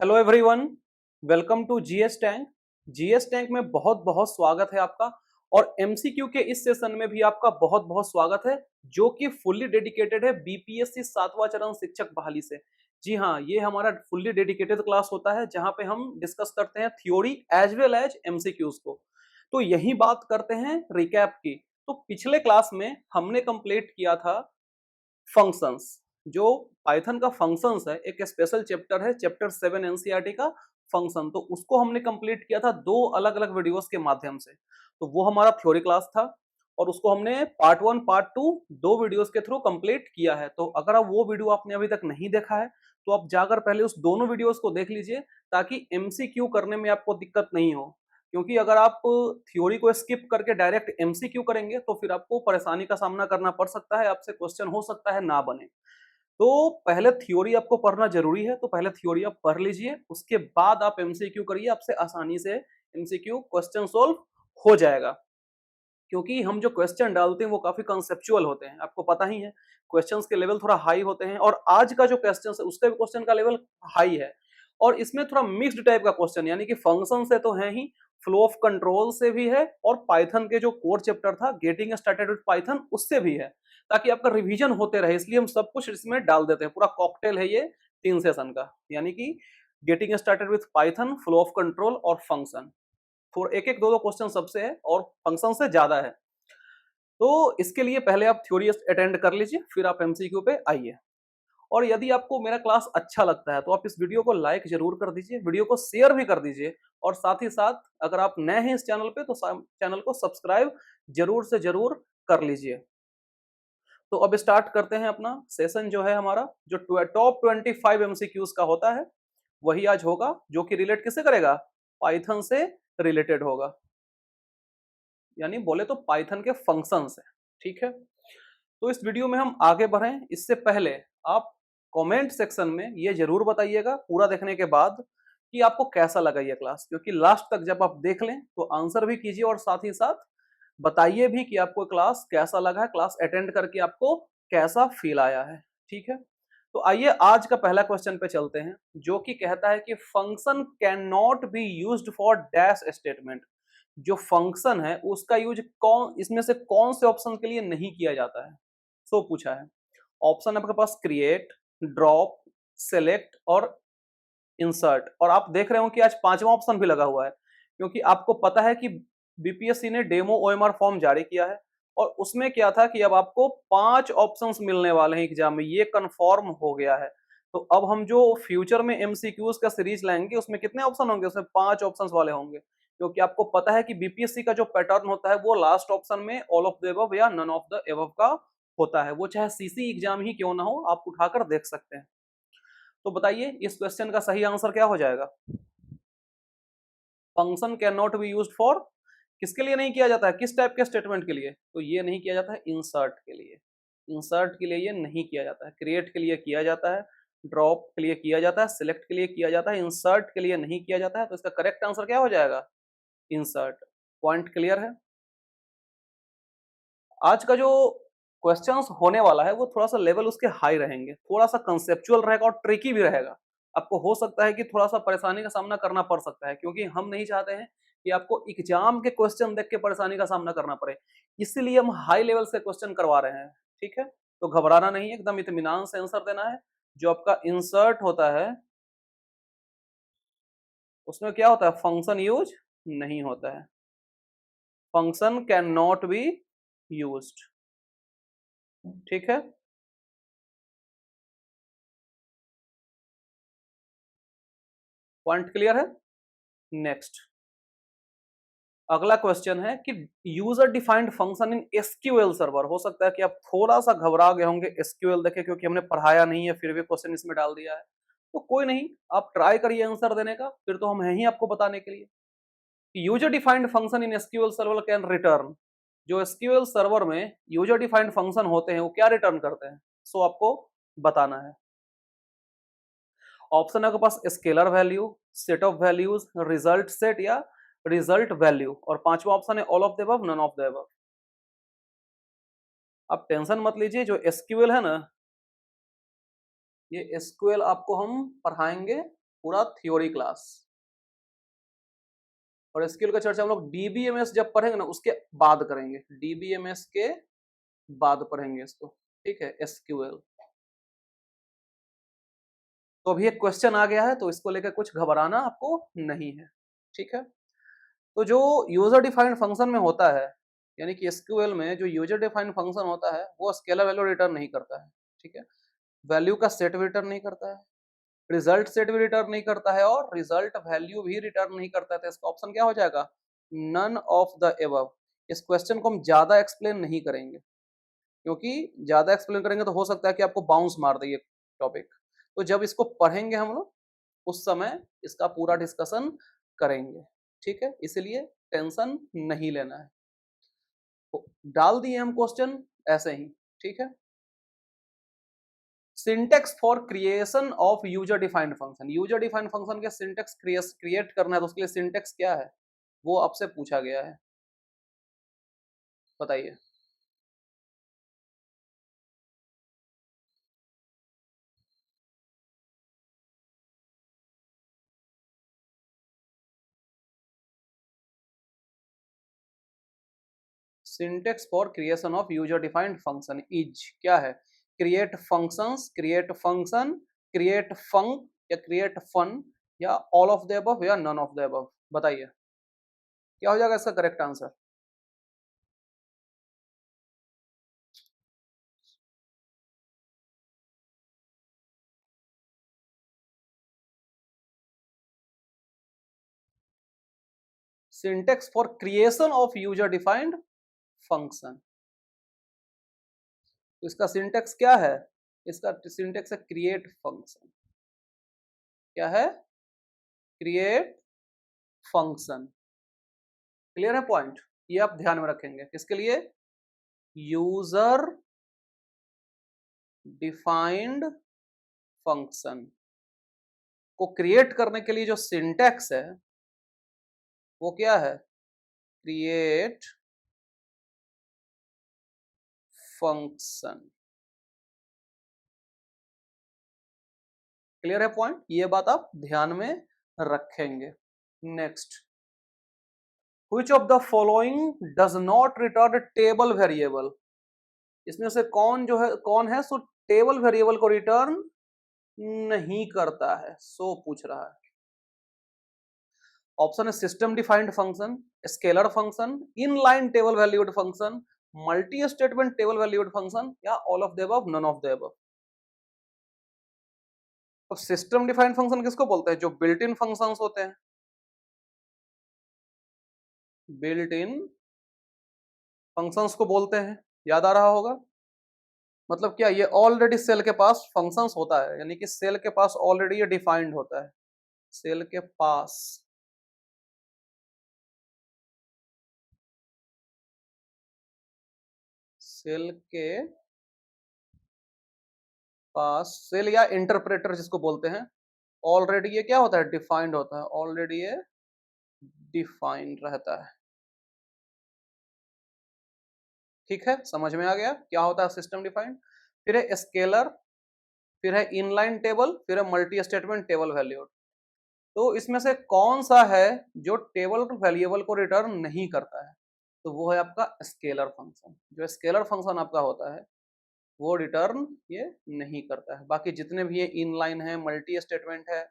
Hello everyone, welcome to GS Tank. GS Tank में बहुत बहुत स्वागत है आपका। और एमसीक्यू के इस सेशन में भी आपका बहुत बहुत स्वागत है, जो कि फुल्ली डेडिकेटेड है बीपीएससी 7वां चरण शिक्षक बहाली से। जी हाँ, ये हमारा फुल्ली डेडिकेटेड क्लास होता है जहां पे हम डिस्कस करते हैं theory as well as MCQs को। तो यही बात करते हैं रिकैप की। तो पिछले क्लास में हमने कंप्लीट किया था फंक्शंस। जो पाइथन का फंक्शंस है, एक स्पेशल चैप्टर है, चैप्टर 7 एनसीईआरटी का फंक्शन। तो उसको हमने कंप्लीट किया था दो अलग अलग वीडियोस के माध्यम से। तो वो हमारा थ्योरी क्लास था और उसको हमने पार्ट 1 पार्ट 2 दो वीडियोस के थ्रू कंप्लीट किया है। तो अगर आप वो वीडियो आपने अभी तक नहीं देखा है तो आप जाकर पहले उस दोनों वीडियोस को देख लीजिए, ताकि एमसीक्यू करने में आपको दिक्कत नहीं हो। क्योंकि अगर आप थ्योरी को स्किप करके डायरेक्ट एमसीक्यू करेंगे तो फिर आपको परेशानी का सामना करना पड़ सकता है, आपसे क्वेश्चन हो सकता है ना बने। तो पहले थ्योरी आपको पढ़ना जरूरी है, तो पहले थ्योरी आप पढ़ लीजिए, उसके बाद आप एमसीक्यू करिए, आपसे आसानी से एमसीक्यू क्वेश्चन सोल्व हो जाएगा। क्योंकि हम जो क्वेश्चन डालते हैं वो काफी कंसेप्चुअल होते हैं, आपको पता ही है। क्वेश्चंस के लेवल थोड़ा हाई होते हैं और आज का जो क्वेश्चन है उसका भी क्वेश्चन का लेवल हाई है। और इसमें थोड़ा मिक्स्ड टाइप का क्वेश्चन, यानी कि फंक्शन से तो है ही, फ्लो ऑफ कंट्रोल से भी है, और पाइथन के जो कोर चैप्टर था गेटिंग स्टार्टेड विद पाइथन उससे भी है, ताकि आपका रिवीजन होते रहे। इसलिए हम सब कुछ इसमें डाल देते हैं, पूरा कॉकटेल है ये 3 सेशन का। यानी कि getting started with Python, flow of control और फंक्शन। थोड़ा एक एक दो दो क्वेश्चन सबसे है और फंक्शन से ज्यादा है। तो इसके लिए पहले आप थ्योरी अटेंड कर लीजिए, फिर आप एमसीक्यू पे आइए। और यदि आपको मेरा क्लास अच्छा लगता है तो आप इस वीडियो को लाइक जरूर कर दीजिए, वीडियो को शेयर भी कर दीजिए। और साथ ही साथ अगर आप नए हैं इस चैनल पे तो चैनल को सब्सक्राइब जरूर से जरूर कर लीजिए। तो अब स्टार्ट करते हैं अपना सेशन। जो है हमारा जो टॉप 25 एमसीक्यूज का होता है वही आज होगा, जो कि रिलेट किससे करेगा, पाइथन से रिलेटेड होगा। यानी बोले तो पाइथन के फंक्शंस है। ठीक है, तो इस वीडियो में हम आगे बढ़ें इससे पहले आप कमेंट सेक्शन में ये जरूर बताइएगा पूरा देखने के बाद कि आपको कैसा लगा ये क्लास। क्योंकि लास्ट तक जब आप देख लें तो आंसर भी कीजिए और साथ ही साथ बताइए भी कि आपको क्लास कैसा लगा है, क्लास अटेंड करके आपको कैसा फील आया है। ठीक है, तो आइए आज का पहला क्वेश्चन पे चलते हैं, जो कि कहता है कि function can not be used for dash statement. जो फंक्शन है उसका यूज कौन, इसमें से कौन से ऑप्शन के लिए नहीं किया जाता है। सो पूछा है। ऑप्शन आपके पास क्रिएट, ड्रॉप, सेलेक्ट और इंसर्ट। और आप देख रहे हो कि आज पांचवा ऑप्शन भी लगा हुआ है, क्योंकि आपको पता है कि बीपीएससी ने डेमो ओएमआर फॉर्म जारी किया है और उसमें क्या था कि अब आपको 5 ऑप्शंस मिलने वाले हैं एग्जाम में, ये कंफर्म हो गया है। तो अब हम जो फ्यूचर में एमसीक्यूज का सीरीज लाएंगे उसमें कितने ऑप्शन होंगे, उसमें 5 ऑप्शंस वाले होंगे। क्योंकि आपको पता है कि बीपीएससी का जो पैटर्न होता है वो लास्ट ऑप्शन में ऑल ऑफ द एबव या नन ऑफ द एबव का होता है, वो चाहे सीसी एग्जाम ही क्यों ना हो, आप उठाकर देख सकते हैं। तो बताइए इस क्वेश्चन का सही आंसर क्या हो जाएगा। Function can not be used for, किसके लिए नहीं किया जाता है, किस टाइप के स्टेटमेंट के लिए, तो ये नहीं किया जाता है इंसर्ट के लिए। इंसर्ट के लिए ये नहीं किया जाता है, क्रिएट के लिए किया जाता है, ड्रॉप के लिए किया जाता है, सिलेक्ट के लिए किया जाता है, इंसर्ट के लिए नहीं किया जाता है। तो इसका करेक्ट आंसर क्या हो जाएगा, इंसर्ट। पॉइंट क्लियर है। आज का जो क्वेश्चंस होने वाला है वो थोड़ा सा लेवल उसके हाई रहेंगे, थोड़ा सा कंसेप्चुअल रहेगा और ट्रिकी भी रहेगा। आपको हो सकता है कि थोड़ा सा परेशानी का सामना करना पड़ सकता है, क्योंकि हम नहीं चाहते हैं कि आपको एग्जाम के क्वेश्चन देख के परेशानी का सामना करना पड़े। इसीलिए हम हाई लेवल से क्वेश्चन करवा रहे हैं। ठीक है, तो घबराना नहीं है, एकदम इत्मीनान से आंसर देना है। जो आपका इंसर्ट होता है उसमें क्या होता है, फंक्शन यूज नहीं होता है। Function can not be used. ठीक है, पॉइंट क्लियर है। नेक्स्ट अगला क्वेश्चन है कि user defined function in SQL server. हो सकता है कि आप थोड़ा सा घबरा गए होंगे एसक्यूएल देखे, क्योंकि हमने पढ़ाया नहीं है फिर भी क्वेश्चन इसमें डाल दिया है। तो कोई नहीं, आप ट्राई करिए आंसर देने का, फिर तो हम हैं ही आपको बताने के लिए। User defined function in SQL server can return. जो एसक्यूएल सर्वर में यूजर डिफाइंड फंक्शन होते हैं वो क्या रिटर्न करते हैं, सो आपको बताना है। ऑप्शन है आपके पास scalar value, set of values, result set या रिजल्ट वैल्यू। और पांचवा ऑप्शन है all of the above, none of the above. आप टेंशन मत लीजिए, जो एसक्यूएल है ना, ये एसक्यूएल आपको हम पढ़ाएंगे पूरा थ्योरी क्लास। और एसक्यूएल का चर्चा हम लोग डीबीएमएस जब पढ़ेंगे ना उसके बाद करेंगे, डीबीएमएस के बाद पढ़ेंगे इसको, ठीक है, एसक्यूएल। तो अभी एक क्वेश्चन आ गया है तो इसको लेकर कुछ घबराना आपको नहीं है, ठीक है। तो जो यूजर डिफाइंड फंक्शन में होता है, यानी कि एसक्यूएल में जो यूजर डिफाइंड फंक्शन होता है वो स्केलर वैल्यू रिटर्न नहीं करता है, ठीक है। वैल्यू का सेट भी रिटर्न नहीं करता है, रिजल्ट सेट भी रिटर्न नहीं करता है, और रिजल्ट वैल्यू भी रिटर्न नहीं करता है। तो इसका ऑप्शन क्या हो जाएगा, नन ऑफ द एबव। इस क्वेश्चन को हम ज्यादा एक्सप्लेन नहीं करेंगे, क्योंकि ज्यादा एक्सप्लेन करेंगे तो हो सकता है कि आपको बाउंस मार दे ये टॉपिक। तो जब इसको पढ़ेंगे हम लोग उस समय इसका पूरा डिस्कशन करेंगे, ठीक है, इसलिए टेंशन नहीं लेना है। तो डाल दिए हम क्वेश्चन ऐसे ही, ठीक है। Syntax for creation of user defined function, user defined function के सिंटेक्स क्रिएट करना है तो उसके लिए सिंटेक्स क्या है वो आपसे पूछा गया है, बताइए। Syntax for creation of user defined function is क्या है, create functions, create function, create func, या क्रिएट फन, या ऑल ऑफ द अबव, या नन ऑफ द अबव। बताइए क्या हो जाएगा इसका correct answer. Syntax for creation of user defined function, तो इसका सिंटेक्स क्या है, इसका सिंटेक्स है क्रिएट फंक्शन। क्या है, क्रिएट फंक्शन। क्लियर है पॉइंट, ये आप ध्यान में रखेंगे किसके लिए, यूजर डिफाइंड फंक्शन को क्रिएट करने के लिए जो सिंटेक्स है वो क्या है, क्रिएट फंक्शन। क्लियर है पॉइंट, ये बात आप ध्यान में रखेंगे। Next, which of the following does not return table variable, इसमें से कौन है सो टेबल वेरिएबल को रिटर्न नहीं करता है, सो पूछ रहा है। ऑप्शन है system defined function, scalar function, inline table valued function, multi statement table valued function, या all of the above, none of the above. तो सिस्टम डिफाइंड फंक्शन किसको बोलते हैं, जो बिल्ट इन फंक्शंस होते हैं, बिल्ट इन फंक्शंस को बोलते हैं, याद आ रहा होगा। मतलब क्या, ये ऑलरेडी सेल के पास फंक्शंस होता है, यानी कि सेल के पास ऑलरेडी ये डिफाइंड होता है, सेल के पास सेल के पास सेल या इंटरप्रेटर जिसको बोलते हैं, ऑलरेडी ये क्या होता है, डिफाइंड होता है, ऑलरेडी ये डिफाइंड रहता है, ठीक है, समझ में आ गया क्या होता है सिस्टम डिफाइंड। फिर है स्केलर, फिर है इनलाइन टेबल, फिर है मल्टी स्टेटमेंट टेबल वैल्यूड। तो इसमें से कौन सा है जो टेबल वेरिएबल को रिटर्न नहीं करता है, तो वो है आपका स्केलर फंक्शन। जो स्केलर फंक्शन आपका होता है वो रिटर्न ये नहीं करता है, बाकी जितने भी ये इनलाइन है, मल्टी स्टेटमेंट है,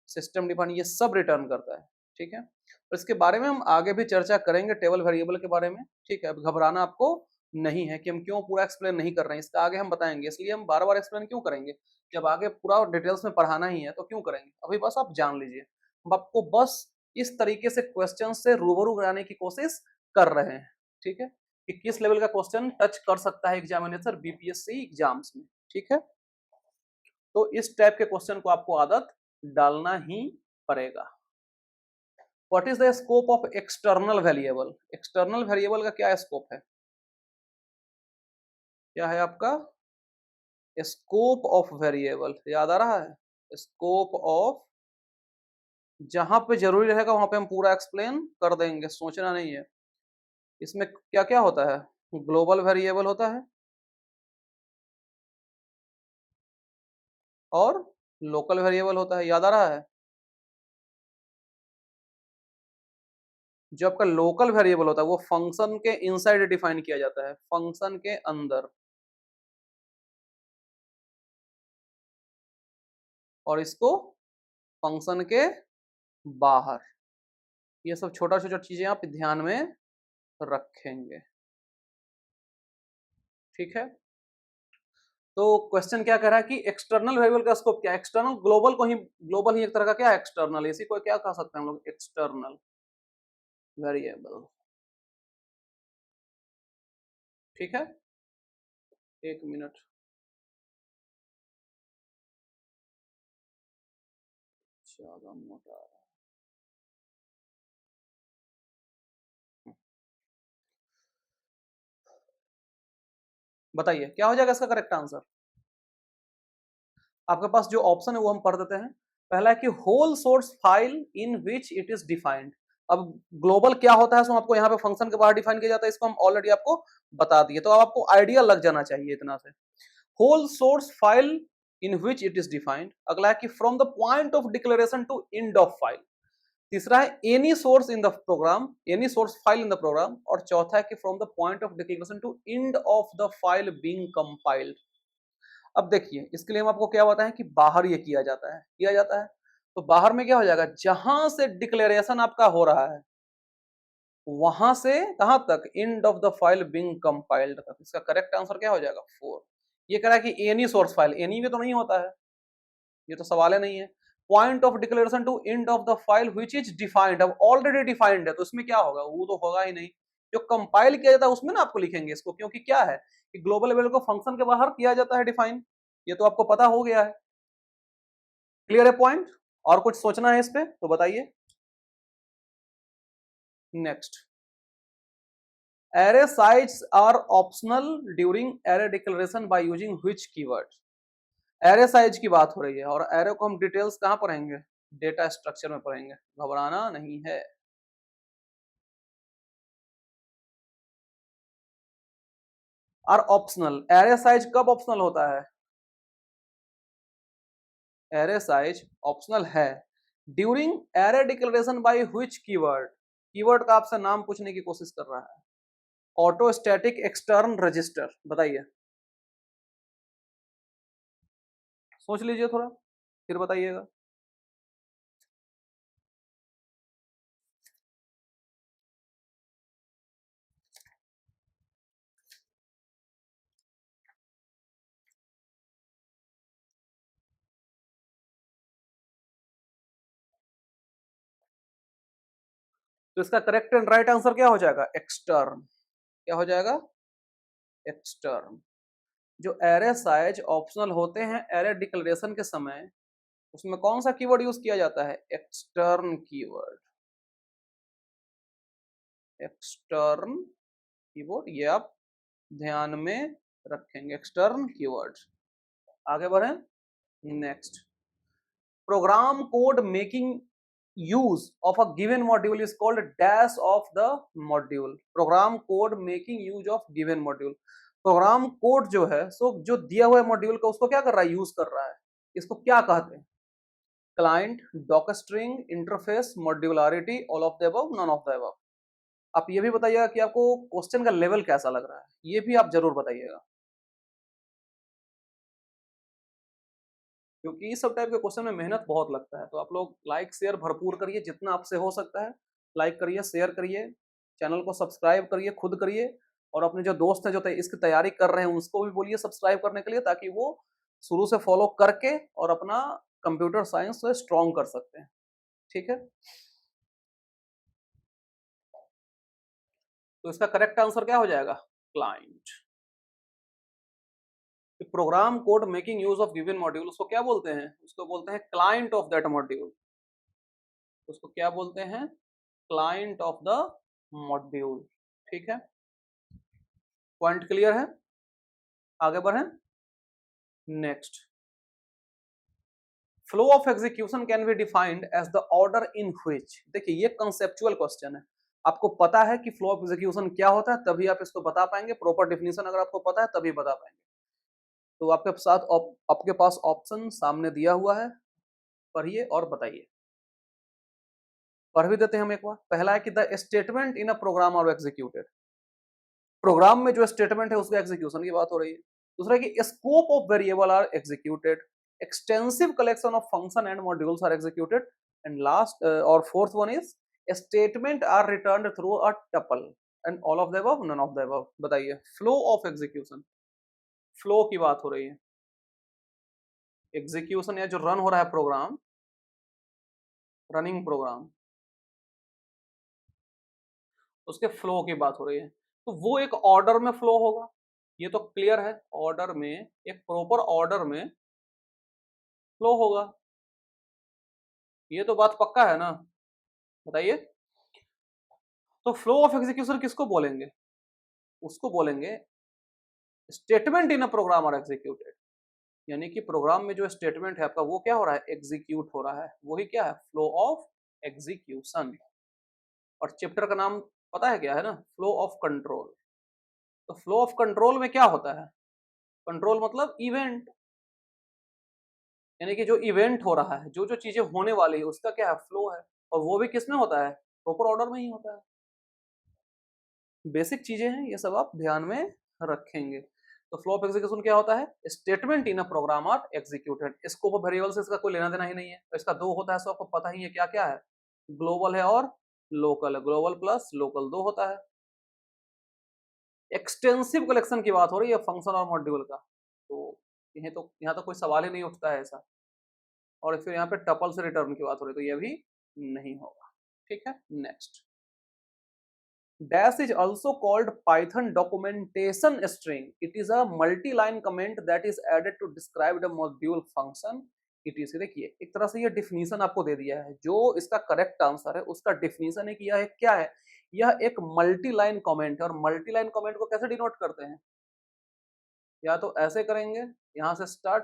सिस्टम डिफाइंड, ये सब रिटर्न करता है, ठीक है। और इसके बारे में हम आगे भी चर्चा करेंगे टेबल वेरिएबल के बारे में, ठीक है। अब घबराना आपको नहीं है कि हम क्यों पूरा एक्सप्लेन नहीं कर रहे हैं, इसका आगे हम बताएंगे, इसलिए हम बार बार एक्सप्लेन क्यों करेंगे, जब आगे पूरा डिटेल्स में पढ़ाना ही है तो क्यों करेंगे, अभी बस आप जान लीजिए। हम आपको बस इस तरीके से क्वेश्चन से रूबरू कराने की कोशिश कर रहे हैं, ठीक है, कि किस लेवल का क्वेश्चन टच कर सकता है एग्जामिनेटर बीपीएससी एग्जाम्स में, ठीक है। तो इस टाइप के क्वेश्चन को आपको आदत डालना ही पड़ेगा। What is the scope of external variable, external variable का क्या स्कोप है, क्या है आपका स्कोप ऑफ वेरिएबल, याद आ रहा है, स्कोप ऑफ, जहां पे जरूरी रहेगा वहां पे हम पूरा एक्सप्लेन कर देंगे, सोचना नहीं है। इसमें क्या क्या होता है, ग्लोबल वेरिएबल होता है और लोकल वेरिएबल होता है, याद आ रहा है। जो आपका लोकल वेरिएबल होता है वो फंक्शन के इनसाइड डिफाइन किया जाता है, फंक्शन के अंदर, और इसको फंक्शन के बाहर। ये सब छोटा छोटा चीजें आप ध्यान में रखेंगे, ठीक है। तो क्वेश्चन क्या कह रहा है कि एक्सटर्नल वेरिएबल का स्कोप क्या है, एक्सटर्नल ग्लोबल को ही, ग्लोबल ही एक तरह का क्या है एक्सटर्नल, इसी को क्या कह सकते हैं हम लोग, एक्सटर्नल वेरिएबल, ठीक है। एक मिनट, ज्यादा मोटा, बताइए क्या हो जाएगा इसका करेक्ट आंसर। आपके पास जो ऑप्शन है वो हम पढ़ देते हैं। पहला है कि whole source file in which it is defined. अब ग्लोबल क्या होता है सो आपको यहाँ पे फंक्शन के बाहर डिफाइन किया जाता है, इसको हम ऑलरेडी आपको बता दिए, तो अब आपको आइडिया लग जाना चाहिए इतना से। Whole source file in which it is defined. अगला है कि from the point of declaration to end of file. तीसरा है any source in the program, any source file in the program. और चौथा है कि from the point of declaration to end of the file being compiled. अब देखिए इसके लिए हम आपको क्या बताएं कि बाहर ये किया जाता है। तो बाहर में क्या हो जाएगा, जहां से डिक्लेरेशन आपका हो रहा है वहां से कहां तक, and of the file being compiled तक। इसका करेक्ट आंसर क्या हो जाएगा, 4। ये कह रहा है कि एनी सोर्स फाइल, एनी में तो नहीं होता है, ये तो सवाल है नहीं है। Point of declaration to end of the file which is defined, अब ऑलरेडी डिफाइंड है तो इसमें क्या होगा, वो तो होगा ही नहीं। जो कंपाइल किया जाता है उसमें ना आपको लिखेंगे इसको, क्योंकि क्या है कि ग्लोबल लेवल को फंक्शन के बाहर किया जाता है डिफाइन, ये तो आपको पता हो गया है। क्लियर है पॉइंट, और कुछ सोचना है इस पे तो बताइए। Next, array size are optional during array declaration by using which keyword। array size की बात हो रही है, और array को हम डिटेल्स कहां पढ़ेंगे, डेटा स्ट्रक्चर में पढ़ेंगे, घबराना नहीं है। आर ऑप्शनल, array size कब ऑप्शनल होता है, array size ऑप्शनल है during array declaration by which keyword. Keyword का आपसे नाम पूछने की कोशिश कर रहा है। ऑटो स्टैटिक एक्सटर्न रजिस्टर, बताइए, सोच लीजिए थोड़ा फिर बताइएगा। तो इसका करेक्ट एंड राइट आंसर क्या हो जाएगा, एक्सटर्न। क्या हो जाएगा, एक्सटर्न। जो एरे साइज ऑप्शनल होते हैं एरे डिक्लेरेशन के समय, उसमें कौन सा कीवर्ड यूज किया जाता है, एक्सटर्न कीवर्ड, एक्सटर्न कीवर्ड, ये आप ध्यान में रखेंगे, एक्सटर्न कीवर्ड। आगे बढ़े, next, program code making use of a given module is called dash of the module. Program code making use of given module, program code जो है सो जो दिया हुआ है मॉड्यूल का उसको क्या कर रहा है, यूज कर रहा है, इसको क्या कहते हैं, client, docstring, interface, modularity, all of the above, none of the above. आप ये भी बताइएगा कि आपको क्वेश्चन का लेवल कैसा लग रहा है, ये भी आप जरूर बताइएगा, क्योंकि इस सब टाइप के क्वेश्चन में मेहनत बहुत लगता है। तो आप लोग लाइक शेयर भरपूर करिए, जितना आपसे हो सकता है लाइक करिए, शेयर करिए, चैनल को सब्सक्राइब करिए, खुद करिए, और अपने जो दोस्त हैं जो इसकी तैयारी कर रहे हैं उसको भी बोलिए सब्सक्राइब करने के लिए, ताकि वो शुरू से फॉलो करके और अपना कंप्यूटर साइंस से स्ट्रॉन्ग कर सकते हैं, ठीक है। तो इसका करेक्ट आंसर क्या हो जाएगा, client. Program code making use of given module, उसको क्या बोलते हैं, उसको बोलते हैं क्लाइंट ऑफ दैट मॉड्यूल, उसको क्या बोलते हैं, क्लाइंट ऑफ द मॉड्यूल, ठीक है। पॉइंट क्लियर है, आगे बढ़े, next, flow of execution can be defined as the order in which. देखिए ये कंसेप्चुअल क्वेश्चन है, आपको पता है कि फ्लो ऑफ एग्जीक्यूशन क्या होता है तभी आप इसको बता पाएंगे, प्रॉपर डिफिनेशन अगर आपको पता है तभी बता पाएंगे। तो आपके साथ आपके पास ऑप्शन सामने दिया हुआ है, पढ़िए और बताइए। पढ़ भी देते हैं हम एक बार। पहला है कि the statement in a program are executed, program में जो स्टेटमेंट है उसका एग्जीक्यूशन की बात हो रही है। दूसरा कि scope of variable are executed, extensive collection of function and modules are executed, and last और fourth one is statement are returned through a tuple, and all of the above, none of the above. बताइए, flow of execution, flow की बात हो रही है, execution या जो run हो रहा है प्रोग्राम, रनिंग प्रोग्राम, उसके फ्लो की बात हो रही है। तो वो एक ऑर्डर में फ्लो होगा, ये तो क्लियर है, ऑर्डर में, एक प्रॉपर ऑर्डर में फ्लो होगा, ये तो बात पक्का है ना। बताइए, तो फ्लो ऑफ एग्जीक्यूशन किसको बोलेंगे? उसको बोलेंगे statement in a program are executed, यानी कि प्रोग्राम में जो स्टेटमेंट है आपका वो क्या हो रहा है, एग्जीक्यूट हो रहा है, वही क्या है, फ्लो ऑफ एग्जीक्यूशन। और चैप्टर का नाम पता है क्या है ना, फ्लो ऑफ कंट्रोल। तो फ्लो ऑफ कंट्रोल में क्या होता है, कंट्रोल मतलब इवेंट, यानी कि जो इवेंट हो रहा है, जो जो चीजें होने वाली है उसका क्या है, फ्लो है। और वो भी किसमें होता है, प्रॉपर ऑर्डर में ही होता है। बेसिक चीजें हैं, ये सब आप ध्यान में रखेंगे। तो फ्लो ऑफ एग्जीक्यूशन क्या होता है, statement in a program are executed, scope of variable से इसका कोई लेना देना ही नहीं है, तो इसका दो होता है, सो आपको पता ही है क्या क्या है, ग्लोबल है और लोकल है, ग्लोबल प्लस लोकल दो होता है। एक्सटेंसिव कलेक्शन की बात हो रही है फंक्शन और मॉड्यूल का, तो यहाँ तो कोई सवाल ही नहीं उठता है ऐसा। और फिर यहाँ पे टपल से रिटर्न की बात हो रही है, तो ये भी नहीं होगा। ठीक है, next, dash is also called python documentation string. It is a multi-line comment that is added to describe the module function. etc. देखिए, एक तरह से ये डिफिनीशन आपको दे दिया है, जो इसका करेक्ट आंसर है उसका डिफिनीशन है कि यह क्या है, यह एक मल्टी लाइन कमेंट है। और मल्टी लाइन कमेंट को कैसे डिनोट करते हैं, या तो ऐसे करेंगे, यहां से स्टार्ट,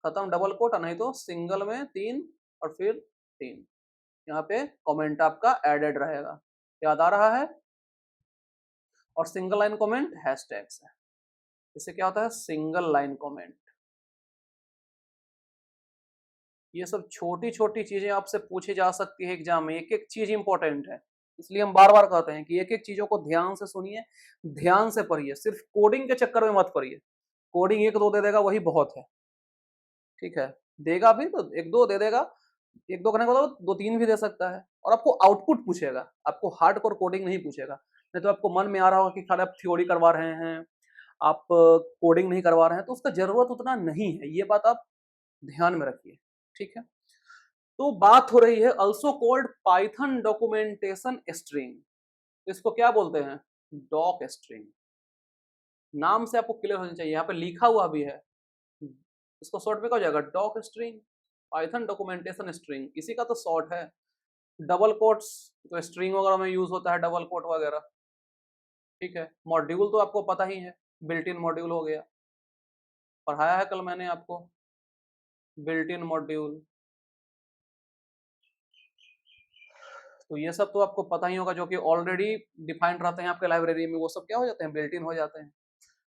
खत्म डबल कोट, नहीं तो सिंगल में तीन और फिर तीन, यहाँ पे कमेंट आपका एडेड रहेगा, याद आ रहा है। और सिंगल लाइन कमेंट हैशटैग्स है, इससे क्या होता है, सिंगल लाइन कमेंट। ये सब छोटी छोटी चीजें आपसे पूछी जा सकती है एग्जाम में, एक एक चीज इंपॉर्टेंट है, इसलिए हम बार बार कहते हैं कि एक एक चीजों को ध्यान से सुनिए, ध्यान से पढ़िए, सिर्फ कोडिंग के चक्कर में मत पढ़िए। कोडिंग एक दो दे देगा वही बहुत है, ठीक है, देगा भी तो एक दो दे देगा, एक दो करने के बाद दो तीन भी दे सकता है। और आपको आउटपुट पूछेगा, आपको हार्डकोर कोडिंग नहीं पूछेगा। नहीं तो आपको मन में आ रहा होगा कि खाली आप थ्योरी करवा रहे हैं, आप कोडिंग नहीं करवा रहे हैं, तो उसका जरूरत उतना नहीं है, ये बात आप ध्यान में रखिए। ठीक है, तो बात हो रही है also called Python documentation string, इसको क्या बोलते हैं, डॉक स्ट्रिंग। नाम से आपको क्लियर होना चाहिए, यहाँ पे लिखा हुआ भी है, इसको शॉर्ट में क्या हो जाएगा, doc string, Python documentation string, इसी का तो शॉर्ट है। डबल कोट्स तो स्ट्रिंग वगैरह में यूज होता है, डबल कोट वगैरह। ठीक है, मॉड्यूल तो आपको पता ही है, बिल्ट इन मॉड्यूल हो गया, पढ़ाया है कल मैंने आपको, बिल्ट इन मॉड्यूल। तो ये सब तो आपको पता ही होगा, जो कि ऑलरेडी डिफाइंड रहते हैं आपके लाइब्रेरी में, वो सब क्या हो जाते हैं, बिल्ट इन हो जाते हैं।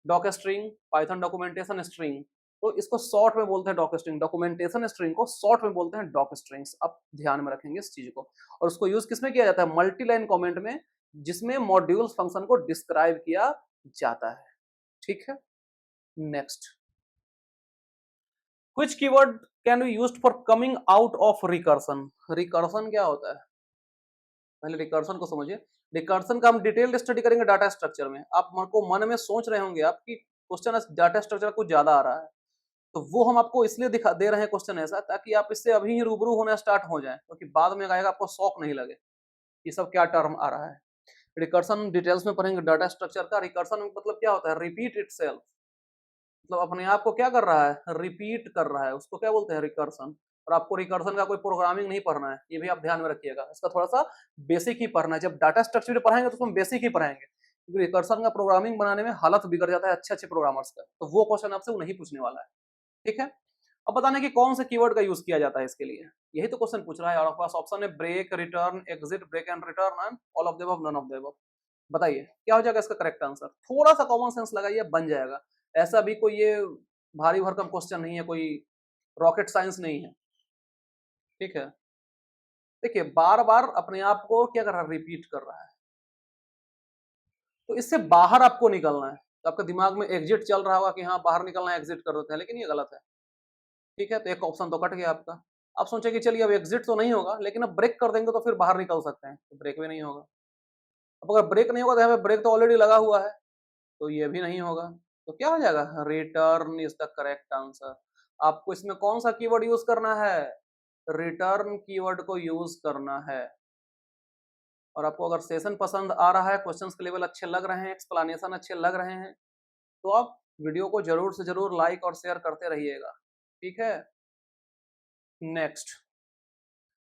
Doc string, Python documentation string, तो इसको शॉर्ट में बोलते हैं डॉक स्ट्रिंग, डॉक्यूमेंटेशन स्ट्रिंग को शॉर्ट में बोलते हैं डॉक स्ट्रिंग्स। आप ध्यान में रखेंगे इस चीज को। और उसको यूज किसमें किया जाता है, मल्टी लाइन कमेंट में, जिसमें मॉड्यूल्स फंक्शन को डिस्क्राइब किया जाता है। ठीक है, next, which keyword can be used for coming out of recursion. Recursion क्या होता है, पहले रिकर्सन को समझिए। रिकर्सन का हम डिटेल्ड स्टडी करेंगे डाटा स्ट्रक्चर में। आप मन में सोच रहे होंगे आपकी क्वेश्चन डाटा स्ट्रक्चर कुछ ज्यादा आ रहा है, तो वो हम आपको इसलिए दिखा दे रहे हैं क्वेश्चन ऐसा, ताकि आप इससे अभी ही रूबरू होना स्टार्ट हो जाए, क्योंकि बाद में आएगा आपको शौक नहीं लगे ये सब क्या टर्म आ रहा है। रिकर्सन डिटेल्स में पढ़ेंगे डाटा स्ट्रक्चर का। रिकर्सन मतलब क्या होता है, रिपीट इटसेल्फ, मतलब अपने आप को क्या कर रहा है, रिपीट कर रहा है, उसको क्या बोलते हैं, रिकर्सन। और आपको रिकर्सन का कोई प्रोग्रामिंग नहीं पढ़ना है, ये भी आप ध्यान में रखिएगा, इसका थोड़ा सा बेसिक ही पढ़ना है। जब डाटा स्ट्रक्चर पढ़ाएंगे तो उसमें बेसिक ही पढ़ाएंगे, क्योंकि रिकर्सन का प्रोग्रामिंग बनाने में हालत बिगड़ जाता है अच्छे अच्छे प्रोग्रामर्स का, तो वो क्वेश्चन आपसे वो नहीं पूछने वाला है। ठीक है, अब बताने कि कौन से कीवर्ड का यूज किया जाता है इसके लिए, यही तो क्वेश्चन पूछ रहा है। और आपके पास ऑप्शन है break, return, exit, break and return, and all of the above, none of the above. बताइए क्या हो जाएगा इसका करेक्ट आंसर, थोड़ा सा कॉमन सेंस लगाइए बन जाएगा। ऐसा भी कोई ये भारी भरकम क्वेश्चन नहीं है, कोई रॉकेट साइंस नहीं है। ठीक है, देखिए बार बार अपने आप को क्या कर रहा है, रिपीट कर रहा है, तो इससे बाहर आपको निकलना है। तो आपके दिमाग में एग्जिट चल रहा होगा कि हाँ बाहर निकलना है, एग्जिट कर देते हैं, लेकिन ये गलत है। ठीक है, तो एक ऑप्शन तो कट गया आपका। आप सोचे कि चलिए अब एग्जिट तो नहीं होगा, लेकिन अब ब्रेक कर देंगे तो फिर बाहर निकल सकते हैं, तो ब्रेक भी नहीं होगा। अब अगर ब्रेक नहीं होगा तो यहाँ पे ब्रेक तो ऑलरेडी लगा हुआ है, तो ये भी नहीं होगा। तो क्या हो जाएगा, return is the correct answer. आपको इसमें कौन सा कीवर्ड यूज करना है, रिटर्न कीवर्ड को यूज करना है। और आपको अगर सेशन पसंद आ रहा है, क्वेश्चंस के लेवल अच्छे लग रहे हैं, एक्सप्लेनेशन अच्छे लग रहे हैं, तो आप वीडियो को जरूर से जरूर लाइक और शेयर करते रहिएगा। ठीक है, नेक्स्ट,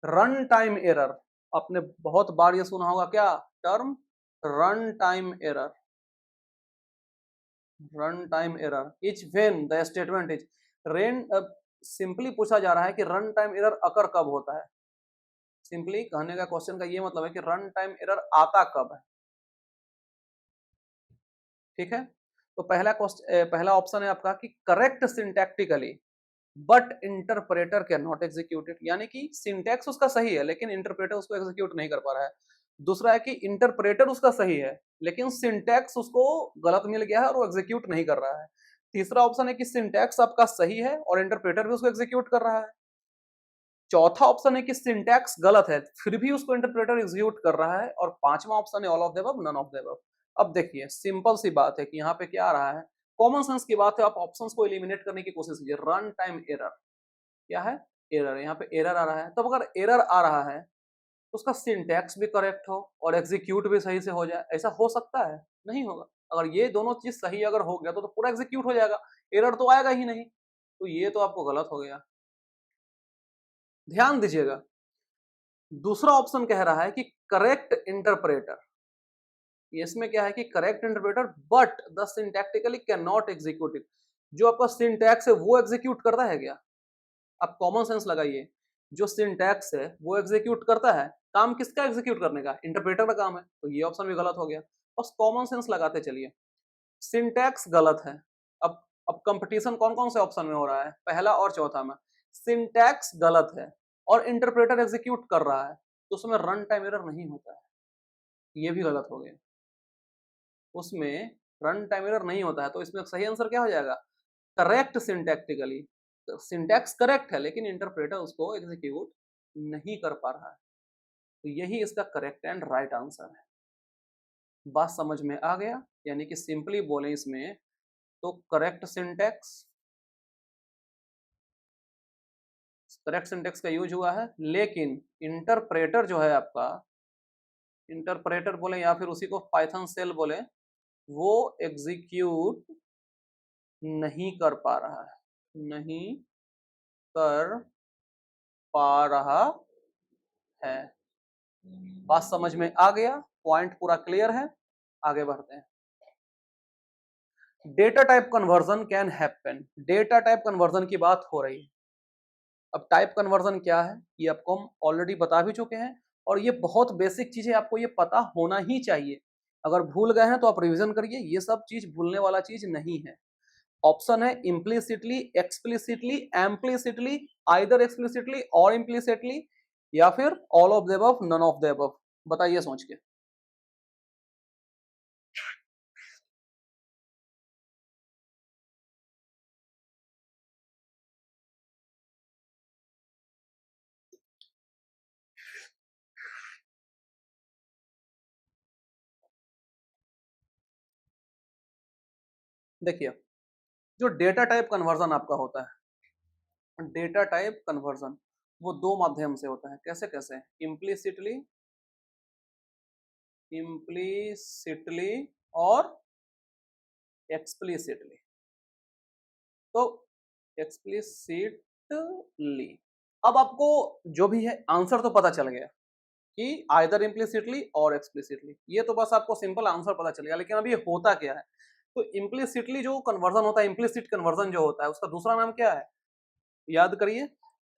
रन टाइम एरर। आपने बहुत बार ये सुना होगा क्या term, run time error. Run time error is when the statement is rain. Simply पूछा जा रहा है कि रन टाइम एरर अकर कब होता है। सिंपली कहने का क्वेश्चन का ये मतलब है कि रन टाइम एरर आता कब है। ठीक है, तो पहला ऑप्शन है आपका कि correct syntactically but interpreter can not execute it, यानी कि सिंटैक्स उसका सही है लेकिन इंटरप्रेटर उसको एग्जीक्यूट नहीं कर पा रहा है। दूसरा है कि इंटरप्रेटर उसका सही है लेकिन सिंटैक्स उसको गलत मिल गया है और वो एग्जीक्यूट नहीं कर रहा है। तीसरा ऑप्शन है कि सिंटैक्स आपका सही है और इंटरप्रेटर भी उसको एग्जीक्यूट कर रहा है। चौथा ऑप्शन है कि सिंटैक्स गलत है फिर भी उसको इंटरप्रेटर एग्जीक्यूट कर रहा है। और पांचवा ऑप्शन है all of the above, none of the above. अब देखिए सिंपल सी बात है कि यहाँ पे क्या आ रहा है, कॉमन सेंस की बात है, आप ऑप्शंस को एलिमिनेट करने की कोशिश कीजिए। रन टाइम एरर क्या है, एरर, यहाँ पे एरर आ रहा है। तब अगर एरर आ रहा है तो उसका सिंटैक्स भी करेक्ट हो और एग्जीक्यूट भी सही से हो जाए, ऐसा हो सकता है, नहीं होगा। अगर ये दोनों चीज सही अगर हो गया तो पूरा एग्जीक्यूट हो जाएगा, एरर तो आएगा ही नहीं। तो ये तो आपको गलत हो गया, ध्यान दीजिएगा। दूसरा ऑप्शन कह रहा है कि करेक्ट इंटरप्रेटर, इसमें क्या है कि correct interpreter but the syntactically can not execute it. जो आपका सिंटैक्स है वो एग्जीक्यूट करता है क्या, आप कॉमन सेंस लगाइए। जो सिंटैक्स है वो एग्जीक्यूट करता है, काम किसका एग्जीक्यूट करने का, इंटरप्रेटर का काम है, तो ये ऑप्शन भी गलत हो गया। बस कॉमन सेंस लगाते चलिए, सिंटैक्स गलत है। अब कंपटीशन कौन कौन से ऑप्शन में हो रहा है, पहला और चौथा में सिंटैक्स गलत है और इंटरप्रेटर एग्जीक्यूट कर रहा है, तो उसमें रन टाइम एरर नहीं होता है, ये भी गलत हो गया। उसमें रन टाइम एरर नहीं होता है, तो इसमें सही आंसर क्या हो जाएगा, करेक्ट सिंटैक्टिकली। सिंटैक्स करेक्ट है लेकिन इंटरप्रेटर उसको एग्जीक्यूट नहीं कर पा रहा है, तो यही इसका करेक्ट एंड राइट आंसर है। बात समझ में आ गया, यानी कि सिंपली बोले इसमें तो करेक्ट सिंटेक्स का यूज हुआ है, लेकिन इंटरप्रेटर जो है आपका, इंटरप्रेटर बोले या फिर उसी को पाइथन सेल बोले, वो एग्जीक्यूट नहीं कर पा रहा है, नहीं कर पा रहा है। बात समझ में आ गया, पॉइंट पूरा क्लियर है, आगे बढ़ते हैं। Data type conversion can happen, data type conversion की बात हो रही है। अब टाइप कन्वर्जन क्या है ये आपको हम ऑलरेडी बता भी चुके हैं, और ये बहुत बेसिक चीज है, आपको ये पता होना ही चाहिए। अगर भूल गए हैं तो आप रिवीजन करिए, ये सब चीज भूलने वाला चीज नहीं है। ऑप्शन है implicitly, explicitly, implicitly, either explicitly और इम्प्लिसिटली, या फिर all of the above, none of the above. बताइए सोच के। देखिए जो डेटा टाइप कन्वर्जन आपका होता है, डेटा टाइप कन्वर्जन वो दो माध्यम से होता है। कैसे कैसे, इम्प्लिसिटली, इम्प्लिसिटली और एक्सप्लिसिटली। तो एक्सप्लिसिटली, अब आपको जो भी है आंसर तो पता चल गया कि आइदर इम्प्लिसिटली और एक्सप्लिसिटली, ये तो बस आपको सिंपल आंसर पता चल गया। लेकिन अब ये होता क्या है, तो इम्प्लिसिटली जो कन्वर्जन होता है, इम्प्लिसिट कन्वर्जन जो होता है, उसका दूसरा नाम क्या है, याद करिए,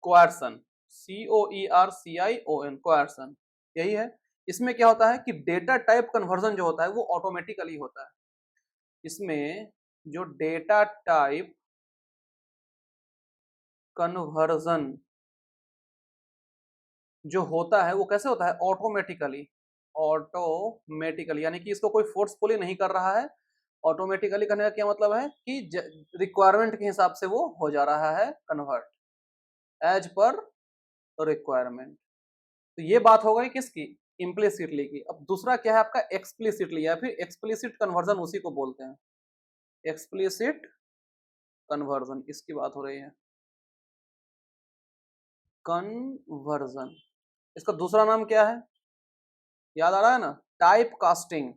कोएर्सन, COERCION, कोएर्सन, यही है। इसमें क्या होता है कि डेटा टाइप कन्वर्जन जो होता है वो ऑटोमेटिकली होता है। इसमें जो डेटा टाइप कन्वर्जन जो होता है वो कैसे होता है, ऑटोमेटिकली। ऑटोमेटिकली यानी कि इसको कोई फोर्सफुली नहीं कर रहा है। ऑटोमेटिकली करने का क्या मतलब है कि रिक्वायरमेंट के हिसाब से वो हो जा रहा है कन्वर्ट, एज पर रिक्वायरमेंट। तो ये बात हो गई किसकी, इम्प्लिसिटली की। अब दूसरा क्या है आपका, एक्सप्लिसिटली या फिर एक्सप्लिसिट कन्वर्जन, उसी को बोलते हैं एक्सप्लिसिट कन्वर्जन, इसकी बात हो रही है कन्वर्जन। इसका दूसरा नाम क्या है, याद आ रहा है ना, टाइप कास्टिंग।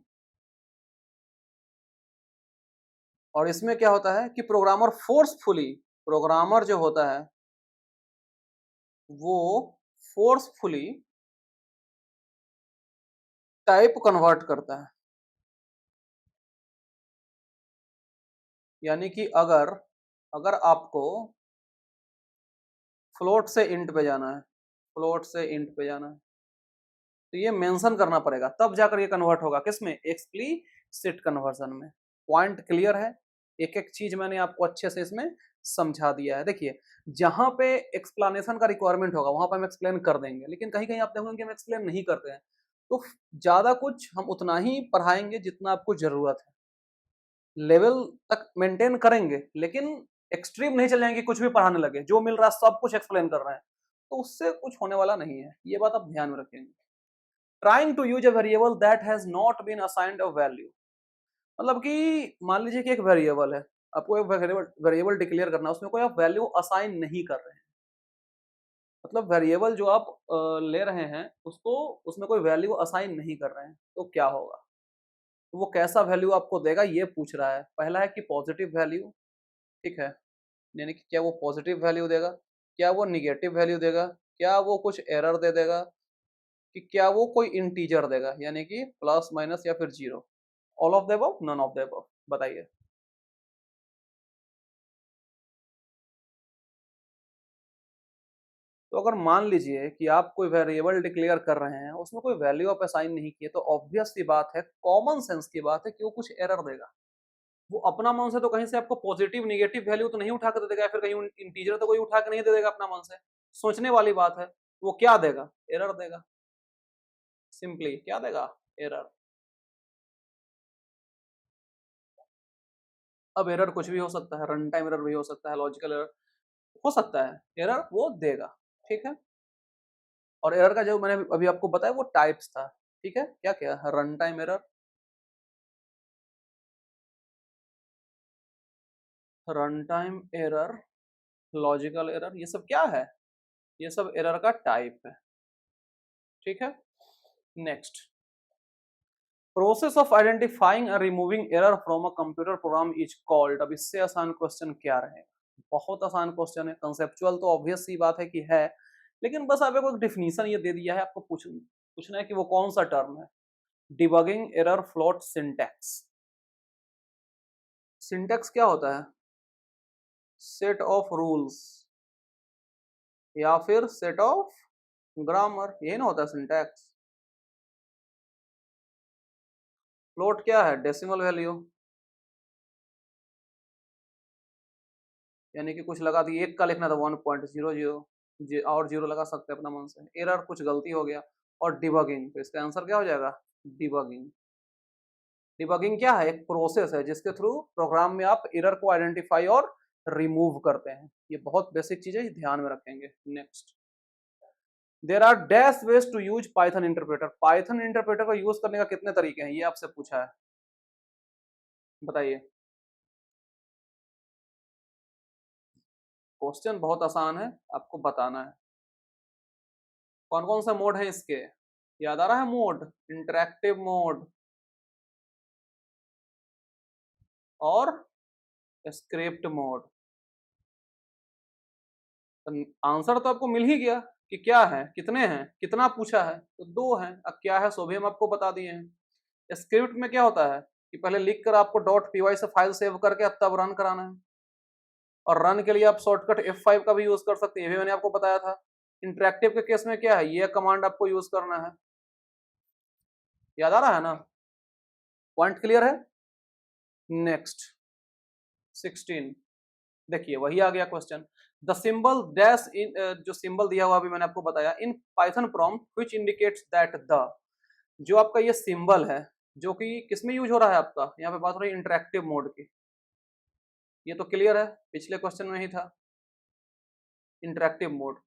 और इसमें क्या होता है कि प्रोग्रामर फोर्सफुली, प्रोग्रामर जो होता है वो फोर्सफुली टाइप कन्वर्ट करता है। यानी कि अगर अगर आपको फ्लोट से इंट पे जाना है, फ्लोट से इंट पे जाना है, तो ये मेंशन करना पड़ेगा, तब जाकर ये कन्वर्ट होगा किसमें, एक्सप्लिसिट कन्वर्जन में। पॉइंट क्लियर है, एक एक चीज मैंने आपको अच्छे से इसमें समझा दिया है। देखिए जहां पे एक्सप्लेनेशन का रिक्वायरमेंट होगा वहां पर हम एक्सप्लेन कर देंगे, लेकिन कहीं कहीं आप देखोगे कि हम एक्सप्लेन नहीं करते हैं, तो ज्यादा कुछ हम उतना ही पढ़ाएंगे जितना आपको जरूरत है, लेवल तक मेंटेन करेंगे, लेकिन एक्सट्रीम नहीं चल जाएंगे, कुछ भी पढ़ाने लगे, जो मिल रहा है सब कुछ एक्सप्लेन कर रहे हैं, तो उससे कुछ होने वाला नहीं है, ये बात आप ध्यान में रखेंगे। Trying to use a variable that has not been assigned a value, मतलब कि मान लीजिए कि एक वेरिएबल है, आपको एक वेरिएबल डिक्लेयर करना है, उसमें कोई आप वैल्यू असाइन नहीं कर रहे हैं, मतलब वेरिएबल जो आप ले रहे हैं उसको, उसमें कोई वैल्यू असाइन नहीं कर रहे हैं, तो क्या होगा, तो वो कैसा वैल्यू आपको देगा ये पूछ रहा है। पहला है कि पॉजिटिव वैल्यू, ठीक है, यानी कि क्या वो पॉजिटिव वैल्यू देगा, क्या वो निगेटिव वैल्यू देगा, क्या वो कुछ एरर दे देगा, कि क्या वो कोई इंटीजर देगा, यानी कि प्लस माइनस या फिर zero, all of the above, none of the above, बताइए। तो अगर मान लीजिए कि आप कोई वेरिएबल डिक्लेयर कर रहे हैं, उसमें कोई वैल्यू आप असाइन नहीं किए, तो ऑब्वियस सी बात है, कॉमन सेंस की बात है कि वो कुछ एरर देगा। वो अपना मन से तो कहीं से आपको पॉजिटिव निगेटिव वैल्यू तो नहीं उठा कर दे देगा, या फिर कहीं इंटीजर तो कोई उठा के नहीं दे देगा अपना मन से, सोचने वाली बात है। वो क्या देगा, एरर देगा, सिंपली क्या देगा, एरर। अब एरर कुछ भी हो सकता है, रन टाइम एरर भी हो सकता है, लॉजिकल एरर हो सकता है, एरर वो देगा, ठीक है। और एरर का जो मैंने अभी आपको बताया वो टाइप्स था, ठीक है, क्या क्या, run time error, run time error, logical error, ये सब क्या है, ये सब एरर का टाइप है, ठीक है। नेक्स्ट, प्रोसेस ऑफ आइडेंटिफाइंग और removing error from a computer program is called. अब इससे आसान क्वेश्चन क्या रहेगा, बहुत आसान क्वेश्चन है, कंसेप्चुअल तो ऑब्वियस सी बात है कि है, लेकिन बस आपको एक डिफिनीशन ये दे दिया है, आपको पूछना है कि वो कौन सा टर्म है। Debugging error float syntax. Syntax क्या होता है, सेट ऑफ रूल्स या फिर सेट ऑफ ग्रामर, यही ना होता है सिंटैक्स। फ्लोट क्या है, डेसिमल वैल्यू, यानी कि कुछ लगा दिए, एक का लिखना था 1.00, और जीरो लगा सकते हैं अपना मन से। एरर कुछ गलती हो गया। और डिबगिंग, तो इसका आंसर क्या हो जाएगा, डिबगिंग। डिबगिंग क्या है, एक प्रोसेस है जिसके थ्रू प्रोग्राम में आप एरर को आइडेंटिफाई और रिमूव करते हैं। ये बहुत बेसिक चीज है, ध्यान में रखेंगे। Next, there are dash ways to use Python interpreter. Python interpreter को यूज करने का कितने तरीके हैं, ये आपसे पूछा है, बताइए। क्वेश्चन बहुत आसान है, आपको बताना है कौन कौन सा मोड है इसके। याद आ रहा है मोड, इंटरैक्टिव मोड और स्क्रिप्ट मोड। आंसर तो आपको मिल ही गया कि क्या है, कितने हैं, कितना पूछा है, तो दो हैं। अब क्या है, सो भी हम आपको बता दिए हैं। स्क्रिप्ट में क्या होता है कि पहले लिख कर आपको .py से फाइल सेव करके तब रन कराना है, और रन के लिए आप शॉर्टकट F5 का भी यूज कर सकते हैं, ये भी मैंने आपको बताया था। इंटरेक्टिव के केस में क्या है, ये कमांड आपको यूज करना है। याद आ रहा है ना, पॉइंट क्लियर है। नेक्स्ट 16, देखिए वही आ गया question. The symbol dash in, जो सिंबल दिया हुआ अभी मैंने आपको बताया in Python prompt which indicates that the, जो आपका ये सिंबल है जो कि किसमें यूज हो रहा है आपका, यहाँ पे बात हो रही है इंटरेक्टिव मोड की, ये तो क्लियर है, पिछले क्वेश्चन में ही था। Interactive mode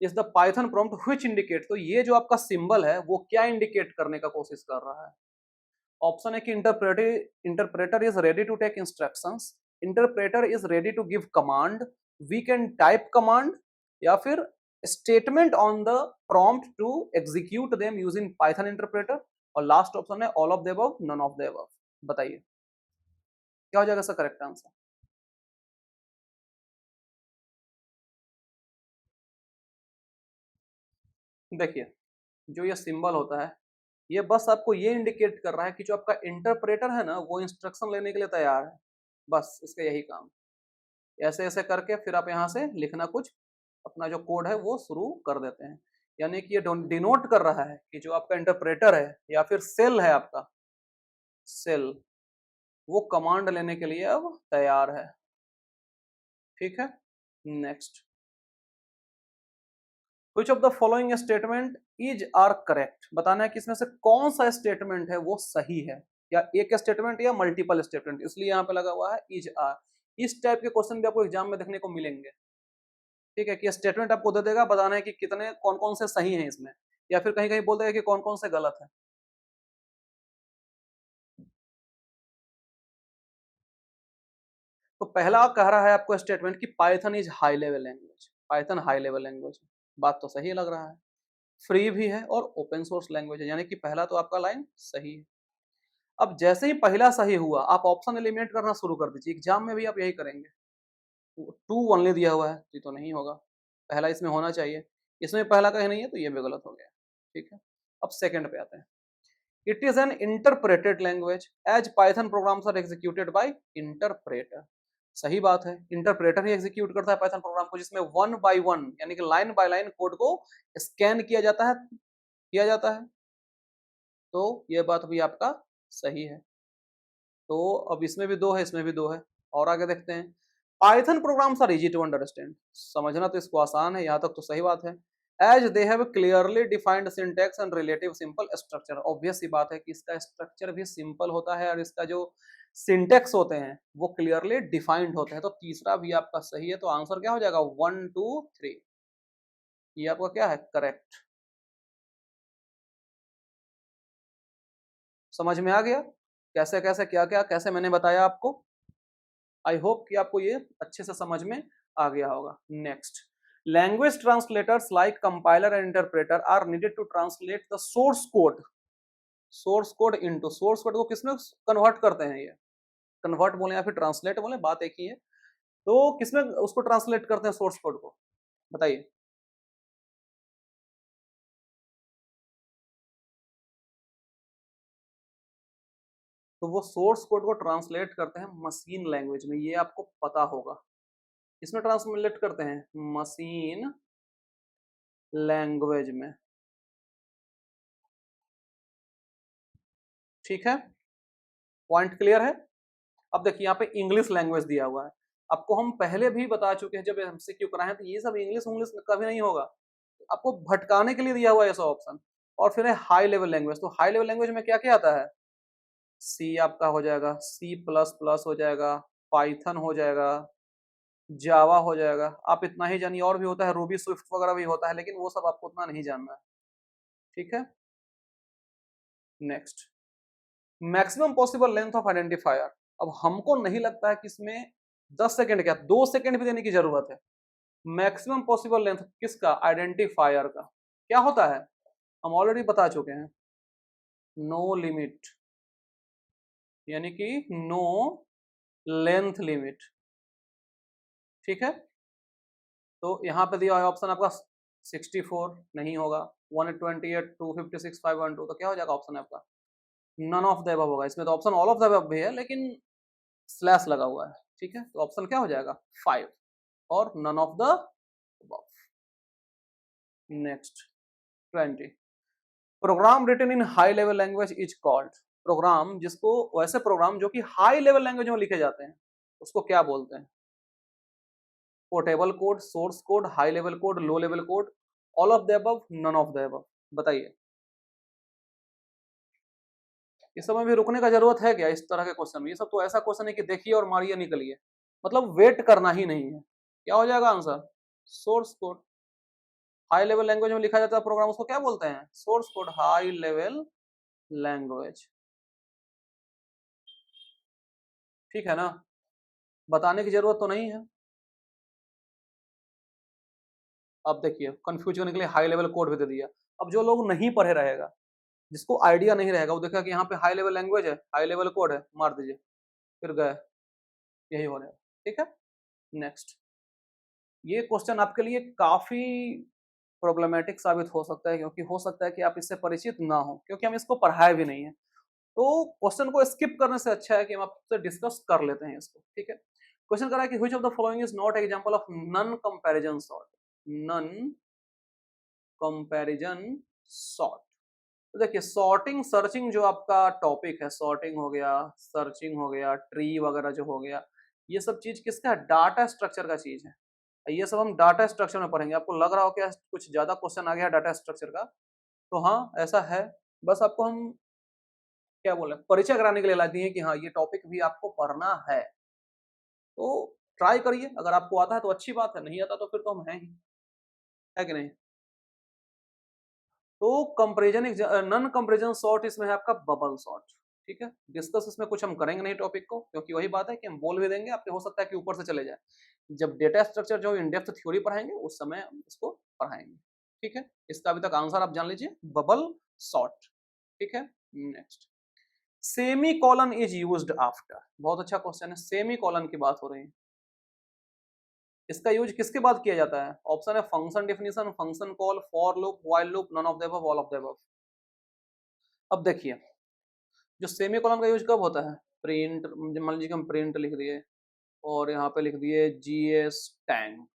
is the Python prompt which indicate, तो ये जो आपका सिंबल है वो क्या इंडिकेट करने का कोशिश कर रहा है। ऑप्शन है कि interpreter is ready to take instructions, interpreter is ready to give command, we can type command, या फिर statement on the prompt to execute them using Python interpreter, और लास्ट ऑप्शन है all of the above, none of the above. बताइए क्या हो जाएगा इसका correct answer. देखिए जो ये सिंबल होता है ये बस आपको ये इंडिकेट कर रहा है कि जो आपका इंटरप्रेटर है ना वो इंस्ट्रक्शन लेने के लिए तैयार है, बस इसका यही काम। ऐसे ऐसे करके फिर आप यहाँ से लिखना कुछ अपना जो कोड है वो शुरू कर देते हैं, यानी कि ये डिनोट कर रहा है कि जो आपका इंटरप्रेटर है या फिर सेल है आपका, सेल वो कमांड लेने के लिए अब तैयार है। ठीक है, next, which of the following statement is are correct, बताना है कि इसमें से कौन सा स्टेटमेंट है वो सही है, या एक स्टेटमेंट या मल्टीपल स्टेटमेंट, इसलिए यहाँ पे लगा हुआ है इज आर। इस टाइप के क्वेश्चन भी आपको एग्जाम में देखने को मिलेंगे। ठीक है, कि स्टेटमेंट आपको दे देगा, बताना है कि कितने कौन कौन से सही हैं इसमें, या फिर कहीं कहीं बोल देगा कि कौन कौन से गलत है। तो पहला कह रहा है आपको स्टेटमेंट कि Python is high level language, Python high level language, बात तो सही लग रहा है, फ्री भी है और ओपन सोर्स लैंग्वेज है, यानी कि पहला तो आपका लाइन सही है। अब जैसे ही पहला सही हुआ आप ऑप्शन एलिमिनेट करना शुरू कर दीजिए, एग्जाम में भी आप यही करेंगे। टू ओनली दिया हुआ है तो ये तो नहीं होगा, पहला इसमें होना चाहिए, इसमें पहला कहीं नहीं है तो ये भी गलत हो गया। ठीक है, अब सेकंड पे आते हैं। It is an interpreted language as Python programs are executed by interpreter, सही बात है, इंटरप्रेटर ही एग्जीक्यूट करता है पाइथन प्रोग्राम को, जिसमें वन बाय वन यानी कि लाइन बाय लाइन कोड को स्कैन किया जाता है, तो ये बात भी आपका सही है। तो अब इसमें भी दो है, इसमें भी दो है, और आगे देखते हैं। Python programs are easy to understand, समझना तो इसको आसान है, यहाँ तक तो सही बात है। As they have clearly defined syntax and relative simple structure, obvious सी बात है कि इसका स्ट्रक्चर भी सिंपल होता है और इसका जो सिंटेक्स होते हैं वो क्लियरली डिफाइंड होते हैं, तो तीसरा भी आपका सही है, तो आंसर क्या हो जाएगा 1 2 3, ये आपका क्या है करेक्ट। समझ में आ गया कैसे कैसे क्या क्या कैसे मैंने बताया आपको, आई होप कि आपको ये अच्छे से समझ में आ गया होगा। Next, language translators like compiler and interpreter are needed to translate the source code into, source code को किसमें कन्वर्ट करते हैं, ये कन्वर्ट बोले या फिर ट्रांसलेट बोले बात एक ही है, तो किसमें उसको ट्रांसलेट करते हैं सोर्स कोड को, बताइए। तो वो सोर्स कोड को ट्रांसलेट करते हैं मशीन लैंग्वेज में, ये आपको पता होगा, इसमें ट्रांसलेट करते हैं मशीन लैंग्वेज में। ठीक है, पॉइंट क्लियर है। अब देखिए यहाँ पे इंग्लिश लैंग्वेज दिया हुआ है, आपको हम पहले भी बता चुके हैं जब एमसीक्यू कराए हैं, तो ये सब इंग्लिश इंग्लिश कभी नहीं होगा, आपको भटकाने के लिए दिया हुआ है ऐसा ऑप्शन। और फिर है हाई लेवल लैंग्वेज, तो हाई लेवल लैंग्वेज में क्या क्या आता है, सी आपका हो जाएगा, सी प्लस प्लस हो जाएगा, पाइथन हो जाएगा, जावा हो जाएगा, आप इतना ही जानिए, और भी होता है रूबी स्विफ्ट वगैरह भी होता है, लेकिन वो सब आपको उतना नहीं जानना है। ठीक है, next, maximum possible length of identifier, अब हमको नहीं लगता है कि इसमें 10 सेकंड क्या 2 सेकंड भी देने की जरूरत है। मैक्सिमम पॉसिबल लेंथ किसका, आइडेंटिफायर का, क्या होता है हम ऑलरेडी बता चुके हैं, नो लिमिट, यानी कि नो लेंथ लिमिट। ठीक है, तो यहाँ पे दिया हुआ ऑप्शन आपका 64 नहीं होगा, 128 256 512, तो क्या हो जाएगा ऑप्शन आपका नन ऑफ द अबव होगा, इसमें तो option all of the above भी है लेकिन स्लैश लगा हुआ है। ठीक है, तो ऑप्शन क्या हो जाएगा 5 और none of the above. Next 20, program written in high level language is called, program जिसको, वैसे प्रोग्राम जो कि हाई लेवल लैंग्वेज में लिखे जाते हैं उसको क्या बोलते हैं, portable code, source code, high level code, low level code, all of the above, none of the above? बताइए। इस समय भी रुकने का जरूरत है क्या इस तरह के क्वेश्चन में? ये सब तो ऐसा क्वेश्चन है कि देखिए और मारिए निकलिए, मतलब वेट करना ही नहीं है। क्या हो जाएगा answer? Source code. High level language में लिखा जाता है प्रोग्राम, उसको क्या बोलते हैं? Source code, high level language. ठीक है ना, बताने की जरूरत तो नहीं है। अब देखिए कंफ्यूज करने के लिए हाई लेवल कोड भी दे दिया। अब जो लोग नहीं पढ़े रहेगा, जिसको आइडिया नहीं रहेगा, वो देखा कि यहाँ पे हाई लेवल लैंग्वेज है, हाई लेवल कोड है, मार दीजिए, फिर गए, यही हो रहा है। ठीक है, नेक्स्ट। ये क्वेश्चन आपके लिए काफी प्रॉब्लमेटिक साबित हो सकता है, क्योंकि हो सकता है कि आप इससे परिचित ना हो, क्योंकि हम इसको पढ़ाए भी नहीं है। तो क्वेश्चन को स्किप करने से अच्छा है कि हम आपसे डिस्कस कर लेते हैं इसको। ठीक है, क्वेश्चन कर रहा है कि which of the following is not example of non comparison sort? Non comparison sort. तो देखिए सॉर्टिंग सर्चिंग जो आपका टॉपिक है, सॉर्टिंग हो गया, सर्चिंग हो गया, ट्री वगैरह जो हो गया, ये सब चीज किसका है? डाटा स्ट्रक्चर का चीज है। ये सब हम डाटा स्ट्रक्चर में पढ़ेंगे। आपको लग रहा हो क्या कुछ ज्यादा क्वेश्चन आ गया डाटा स्ट्रक्चर का? तो हाँ ऐसा है, बस आपको हम क्या बोले परिचय कराने के लिए ला दिए कि हाँ ये टॉपिक भी आपको पढ़ना है। तो ट्राई करिए, अगर आपको आता है तो अच्छी बात है, नहीं आता तो फिर तो हम हैं ही, है कि नहीं? तो कंपैरिजन, नन कंपैरिजन सॉर्ट इसमें है आपका बबल सॉर्ट। ठीक है, डिस्कस इसमें कुछ हम करेंगे नहीं टॉपिक को, क्योंकि वही बात है कि हम बोल भी देंगे, आपके हो सकता है कि ऊपर से चले जाए। जब डेटा स्ट्रक्चर जो इन डेप्थ थ्योरी पढ़ाएंगे उस समय हम इसको पढ़ाएंगे। ठीक है, इसका अभी तक आंसर आप जान लीजिए, बबल सॉर्ट। ठीक है, next. Semi colon is used after. बहुत अच्छा क्वेश्चन है, सेमी कॉलन की बात हो रही है। इसका यूज किसके बाद किया जाता है? ऑप्शन है function definition, function call, for loop, while loop, none of the above, all of the above. अब देखिए जो सेमी कॉलन का यूज कब होता है? प्रिंट, मान लीजिए हम प्रिंट लिख दिए और यहाँ पे लिख दिए जीएस टैंक,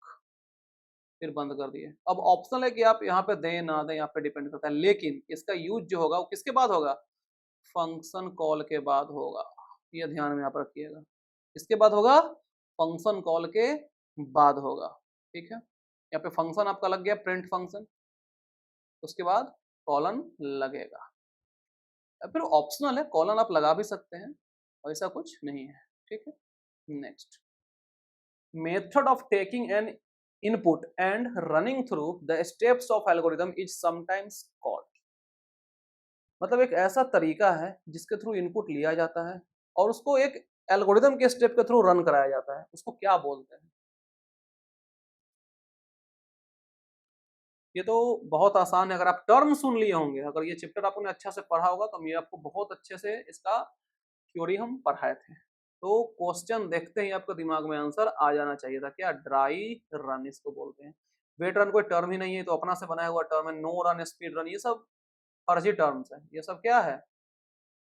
फिर बंद कर दिए। अब ऑप्शनल है कि आप यहाँ पे दें ना दें, यहाँ पे डिपेंड करता है, लेकिन इसका यूज जो होगा वो किसके बाद होगा? फंक्शन कॉल के बाद होगा। ये ध्यान में आप रखिएगा, इसके बाद होगा, फंक्शन कॉल के बाद होगा। ठीक है, यहाँ पे फंक्शन आपका लग गया प्रिंट फंक्शन, उसके बाद कॉलन लगेगा। फिर ऑप्शनल है, कॉलन आप लगा भी सकते हैं, ऐसा कुछ नहीं है। ठीक है, next. Method of taking an input and running through the steps of algorithm is sometimes called. मतलब एक ऐसा तरीका है जिसके थ्रू इनपुट लिया जाता है और उसको एक एल्गोरिथम के स्टेप के थ्रू रन कराया जाता है, उसको क्या बोलते हैं? ये तो बहुत आसान है, अगर आप टर्म सुन लिए होंगे, अगर ये चैप्टर आपने अच्छा से पढ़ा होगा तो ये आपको बहुत अच्छे से इसका थ्योरी हम पढ़ाए थे। तो क्वेश्चन देखते ही आपको दिमाग में आंसर आ जाना चाहिए था। क्या? ड्राई रन इसको बोलते हैं। वेट रन कोई टर्म ही नहीं है, तो अपना से बनाया हुआ टर्म है। नो रन, स्पीड रन, ये सब फर्जी टर्म्स है। ये सब क्या है?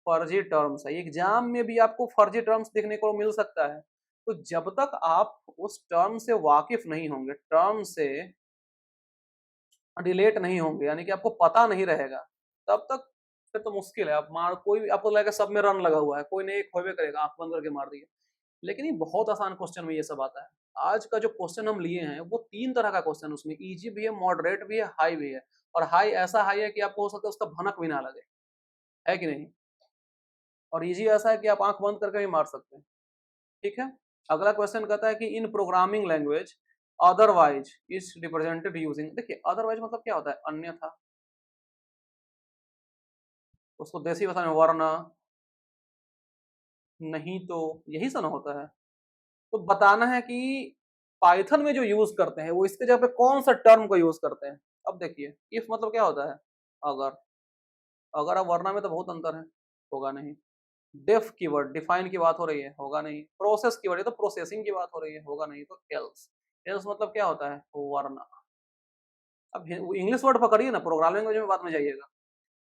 फर्जी टर्म्स है। एग्जाम में भी आपको फर्जी टर्म्स देखने को मिल सकता है। तो जब तक आप उस टर्म से वाकिफ नहीं होंगे, टर्म से रिलेट नहीं होंगे, यानी कि आपको पता नहीं रहेगा, तब तक फिर तो मुश्किल है। आप मार, कोई भी आपको लगेगा सब में रन लगा हुआ है, कोई नहीं, एक होबे करेगा, आंख बंद करके मार दिया। लेकिन ये बहुत आसान क्वेश्चन में ये सब आता है। आज का जो क्वेश्चन हम लिए हैं वो 3 तरह का क्वेश्चन, उसमें इजी भी है, मॉडरेट भी है, हाई भी है। और हाई ऐसा हाई है कि आपको हो सकता है उसका भनक भी ना लगे, है कि नहीं? और इजी ऐसा है कि आप आंख बंद करके भी मार सकते हैं। ठीक है, अगला क्वेश्चन कहता है कि इन programming language otherwise is represented using. देखिए अदरवाइज मतलब क्या होता है? अन्यथा। उसको देसी भाषा में वरना, नहीं तो, यही सा ना होता है। तो बताना है कि पाइथन में जो यूज करते हैं वो इसके जगह पे कौन सा टर्म को यूज करते हैं। अब देखिए इफ मतलब क्या होता है? अगर। अगर अब वरना में तो बहुत अंतर है, होगा नहीं। डेफ कीवर्ड, डिफाइन की बात हो रही है, होगा नहीं। प्रोसेस कीवर्ड, ये तो प्रोसेसिंग की बात हो रही है, होगा नहीं। तो एल्स। एल्स मतलब क्या होता है? वरना। अब इंग्लिश वर्ड पकड़िए ना, प्रोग्रामिंग लैंग्वेज में बात में जाइएगा।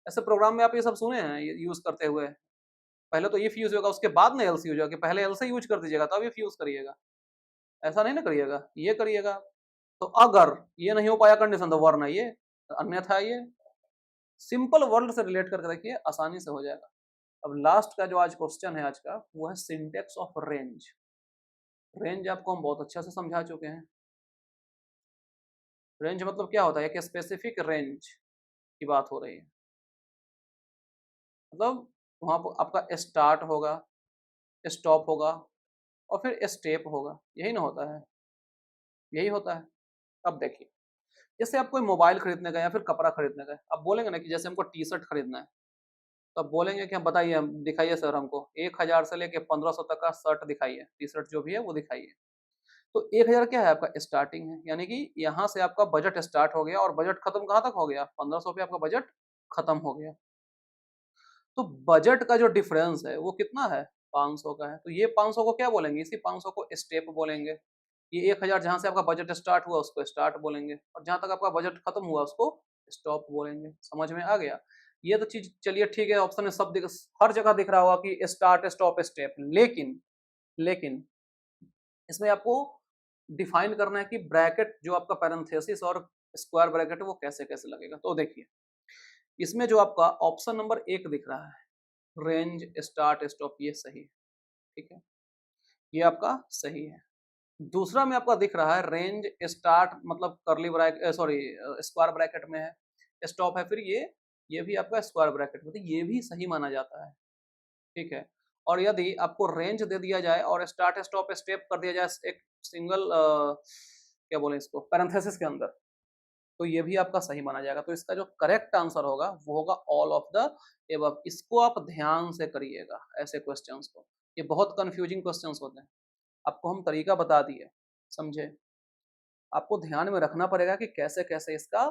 ऐसे प्रोग्राम में आप ये सब सुने हैं यूज करते हुए? पहले तो इफ यूज होगा, उसके बाद में एल्स यूज होगा, कि पहले एल्स से यूज कर दीजिएगा तब इफ यूज करिएगा। ऐसा नहीं ना करिएगा, ये करिएगा। तो अगर ये नहीं हो पाया कंडीशन तो वरना ये, अन्यथा ये। सिंपल वर्ड से रिलेट करके देखिए, आसानी से हो जाएगा। अब लास्ट का जो आज क्वेश्चन है आज का, वो है सिंटेक्स ऑफ रेंज। रेंज आपको हम बहुत अच्छा से समझा चुके हैं। रेंज मतलब क्या होता है, एक स्पेसिफिक रेंज की बात हो रही है, मतलब वहां पर आपका स्टार्ट होगा, स्टॉप होगा और फिर स्टेप होगा, यही ना होता है, यही होता है। अब देखिए, जैसे आप कोई मोबाइल खरीदने गए या फिर कपड़ा खरीदने गए, अब बोलेंगे ना कि जैसे हमको टी शर्ट खरीदना है, तो अब बोलेंगे कि हम बताइए, हम दिखाइए सर, हमको 1000 से लेके 1500 तक का शर्ट दिखाइए, टी शर्ट जो भी है वो दिखाइए। तो 1000 क्या है, आपका स्टार्टिंग है, यानी कि यहाँ से आपका बजट स्टार्ट हो गया और बजट खत्म कहाँ तक हो गया, 1500 पे आपका बजट खत्म हो गया। तो बजट का जो डिफरेंस है वो कितना है, 500 का है। तो ये 500 को क्या बोलेंगे, इसी 500 को स्टेप बोलेंगे। ये 1000 जहां से आपका बजट स्टार्ट हुआ उसको स्टार्ट बोलेंगे, और जहां तक आपका बजट खत्म हुआ उसको स्टॉप बोलेंगे। समझ में आ गया। ये तो चीज चलिए ठीक है, ऑप्शन में सब हर जगह दिख रहा होगा कि स्टार्ट स्टॉप स्टेप, लेकिन लेकिन इसमें आपको डिफाइन करना है कि ब्रैकेट जो आपका पैरेंथेसिस और स्क्वायर ब्रैकेट है वो कैसे कैसे लगेगा। तो देखिए, इसमें जो आपका ऑप्शन नंबर 1 दिख रहा है, रेंज स्टार्ट स्टॉप, ये सही है, ठीक है, ये आपका सही है। दूसरा में आपका दिख रहा है रेंज स्टार्ट मतलब करली ब्रैकेट, सॉरी स्क्वायर ब्रैकेट में है, स्टॉप है, फिर ये भी आपका स्क्वायर ब्रैकेट में, तो ये भी सही माना जाता है, ठीक है। और यदि आपको रेंज दे दिया जाए और स्टार्ट स्टॉप स्टेप कर दिया जाए एक सिंगल क्या बोले इसको, पैरेंथेसिस के अंदर, तो ये भी आपका सही माना जाएगा। तो इसका जो करेक्ट आंसर होगा वो होगा ऑल ऑफ द एबव। इसको आप ध्यान से करिएगा ऐसे क्वेश्चंस को, ये बहुत कंफ्यूजिंग क्वेश्चंस होते हैं। आपको हम तरीका बता दिए, समझे। आपको ध्यान में रखना पड़ेगा कि कैसे कैसे इसका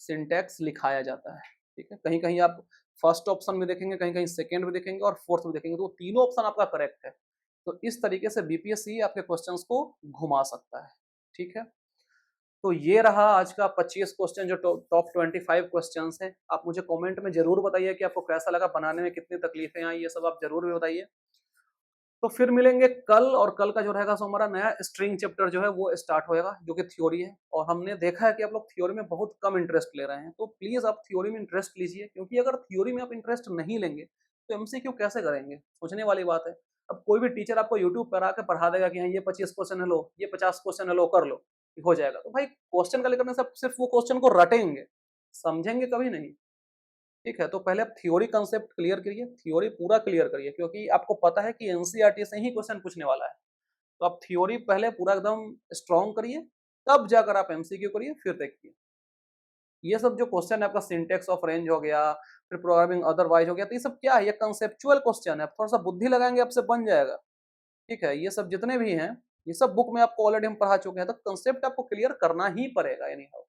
सिंटैक्स लिखाया जाता है, ठीक है। कहीं कहीं आप फर्स्ट ऑप्शन में देखेंगे, कहीं कहीं सेकंड में देखेंगे और फोर्थ में देखेंगे, तो तीनों ऑप्शन आपका करेक्ट है। तो इस तरीके से बीपीएससी आपके क्वेश्चंस को घुमा सकता है, ठीक है। तो ये रहा आज का 25 क्वेश्चन, जो टॉप 25 क्वेश्चंस हैं। आप मुझे कमेंट में जरूर बताइए कि आपको कैसा लगा, बनाने में कितनी तकलीफें आई, ये सब आप जरूर भी बताइए। तो फिर मिलेंगे कल, और कल का जो रहेगा सो हमारा नया स्ट्रिंग चैप्टर जो है वो स्टार्ट होएगा, जो कि थ्योरी है। और हमने देखा है कि आप लोग थ्योरी में बहुत कम इंटरेस्ट ले रहे हैं, तो प्लीज आप थ्योरी में इंटरेस्ट लीजिए, क्योंकि अगर थ्योरी में आप इंटरेस्ट नहीं लेंगे तो एमसीक्यू कैसे करेंगे, सोचने वाली बात है। अब कोई भी टीचर आपको यूट्यूब पर आकर पढ़ा देगा कि हाँ ये 25 क्वेश्चन है लो, ये 50 क्वेश्चन है लो, कर लो, हो जाएगा। तो भाई क्वेश्चन का लेकर सब सिर्फ वो क्वेश्चन को रटेंगे, समझेंगे कभी नहीं, ठीक है। तो पहले आप थ्योरी कंसेप्ट क्लियर करिए, थ्योरी पूरा क्लियर करिए, क्योंकि आपको पता है कि एनसीईआरटी से ही क्वेश्चन पूछने वाला है। तो आप थ्योरी पहले पूरा एकदम स्ट्रॉन्ग करिए, तब जाकर आप एमसीक्यू करिए, फिर देखिए। ये सब जो क्वेश्चन है आपका, सिंटेक्स ऑफ रेंज हो गया, फिर प्रोग्रामिंग अदरवाइज हो गया, तो ये सब क्या है, ये कंसेप्चुअल क्वेश्चन है। आप थोड़ा सा बुद्धि लगाएंगे आपसे बन जाएगा, ठीक है। ये सब जितने भी हैं, ये सब बुक में आपको ऑलरेडी हम पढ़ा चुके हैं, तो कंसेप्ट आपको क्लियर करना ही पड़ेगा एनी हाउ,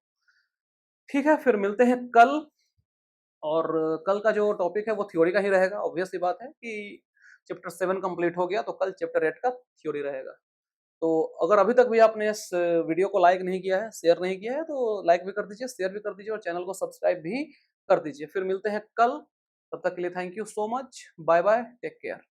ठीक है। फिर मिलते हैं कल, और कल का जो टॉपिक है वो थ्योरी का ही रहेगा। ऑब्वियस सी बात है कि चैप्टर 7 कंप्लीट हो गया, तो कल चैप्टर 8 का थ्योरी रहेगा। तो अगर अभी तक भी आपने इस वीडियो को लाइक नहीं किया है, शेयर नहीं किया है, तो लाइक भी कर दीजिए, शेयर भी कर दीजिए, और चैनल को सब्सक्राइब भी कर दीजिए। फिर मिलते हैं कल, तब तक के लिए thank you so much, bye bye, take care.